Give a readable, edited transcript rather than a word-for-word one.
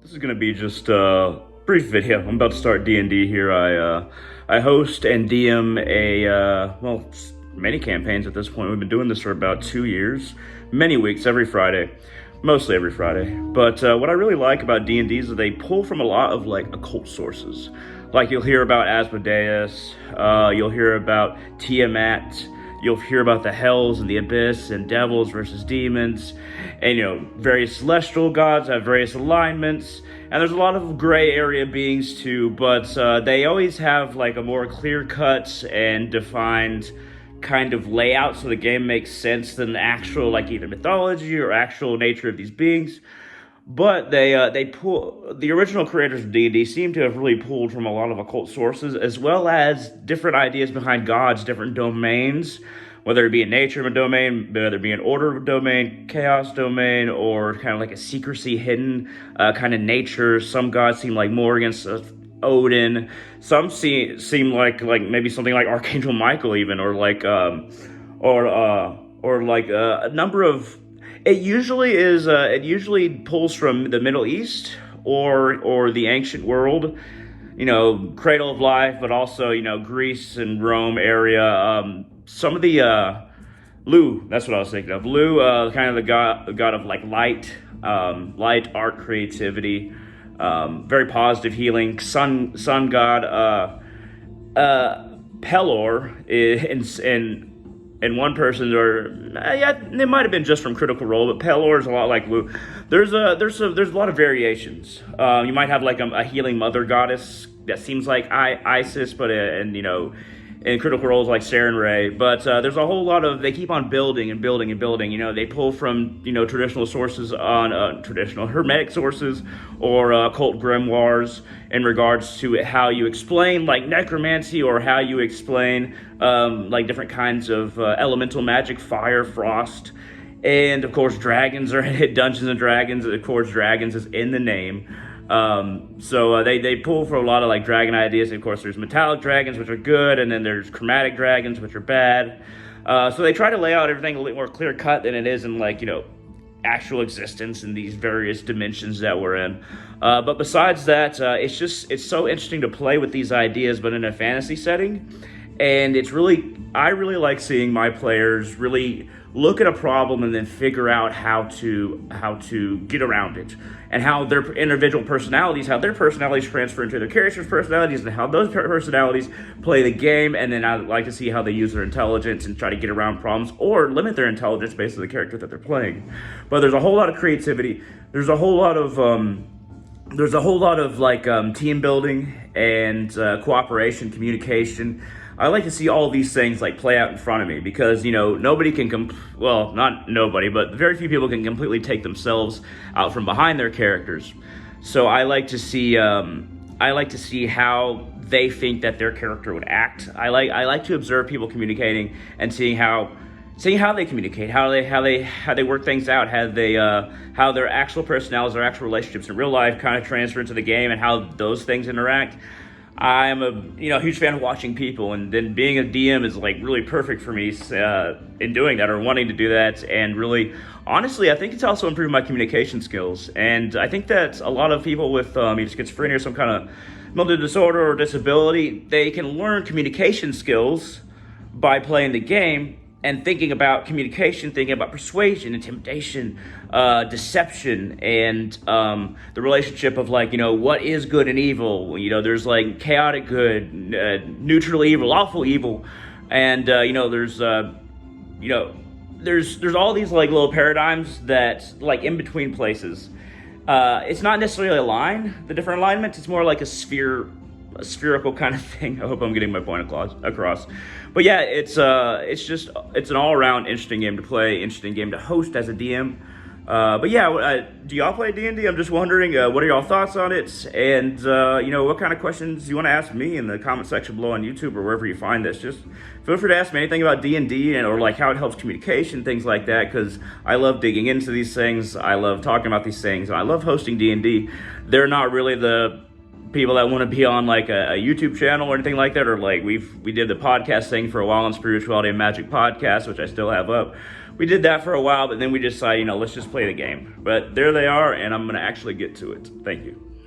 This is going to be just a brief video. I'm about to start D&D here. I host and DM many campaigns at this point. We've been doing this for about 2 years, many weeks, every Friday, mostly every Friday. But what I really like about D&D is that they pull from a lot of like occult sources. Like you'll hear about Asmodeus, you'll hear about Tiamat, you'll hear about the hells and the abyss and devils versus demons, and various celestial gods have various alignments, and there's a lot of gray area beings too, but they always have like a more clear-cut and defined kind of layout so the game makes sense than the actual like either mythology or actual nature of these beings. But they pull, the original creators of D&D seem to have really pulled from a lot of occult sources, as well as different ideas behind gods, different domains, whether it be a nature domain, whether it be an order domain, chaos domain, or kind of like a secrecy hidden kind of nature. Some gods seem like more against Odin. Some seem like maybe something like Archangel Michael even, or like a number of. It usually pulls from the Middle East or the ancient world, cradle of life, but also, Greece and Rome area. Some of the, Lu, that's what I was thinking of. Lu, kind of the god of like light, art, creativity, very positive healing, sun god, Pelor and one person, it might have been just from Critical Role, but Pelor is a lot like Lu. There's a lot of variations. You might have like a healing mother goddess that seems like Isis, but in Critical Role is like Sarenrae. But there's a whole lot of, they keep on building and building and building. They pull from traditional sources on traditional hermetic sources or occult grimoires in regards to how you explain like necromancy, or how you explain like different kinds of elemental magic, fire, frost, and of course dragons are in it. Dungeons and Dragons, of course, dragons is in the name. So they pull for a lot of like dragon ideas. Of course, there's metallic dragons, which are good, and then there's chromatic dragons, which are bad. So they try to lay out everything a little more clear cut than it is in like actual existence in these various dimensions that we're in. But besides that, it's so interesting to play with these ideas, but in a fantasy setting. And I really like seeing my players really look at a problem and then figure out how to get around it, and how their individual personalities, how their personalities transfer into their characters' personalities, and how those personalities play the game. And then I like to see how they use their intelligence and try to get around problems, or limit their intelligence based on the character that they're playing. But there's a whole lot of creativity. There's a whole lot of like team building and cooperation, communication. I like to see all these things like play out in front of me, because nobody can not nobody, but very few people can completely take themselves out from behind their characters. So I like to see how they think that their character would act. I like to observe people communicating and seeing how they communicate, how they work things out, how their actual personalities, their actual relationships in real life kind of transfer into the game, and how those things interact. I'm a huge fan of watching people, and then being a DM is like really perfect for me in doing that, or wanting to do that. And really, honestly, I think it's also improved my communication skills. And I think that a lot of people with either schizophrenia or some kind of mental disorder or disability, they can learn communication skills by playing the game and thinking about communication, thinking about persuasion, intimidation, deception, and the relationship of like, what is good and evil. There's like chaotic good, neutral evil, awful evil, and there's all these like little paradigms that like in between places. It's not necessarily a line, the different alignments. It's more like a spherical kind of thing. I hope I'm getting my point across. But yeah, it's an all-around interesting game to play, interesting game to host as a DM. But yeah, do y'all play D&D? I'm just wondering, what are y'all thoughts on it? And what kind of questions you want to ask me in the comment section below on YouTube or wherever you find this. Just feel free to ask me anything about D&D or like how it helps communication, things like that, because I love digging into these things. I love talking about these things, and I love hosting D&D. They're not really the people that want to be on like a YouTube channel or anything like that, or like we did the podcast thing for a while on Spirituality and Magic podcast, which I still have up. we did that for a while, but then we decided, let's just play the game. But there they are, and I'm going to actually get to it. Thank you.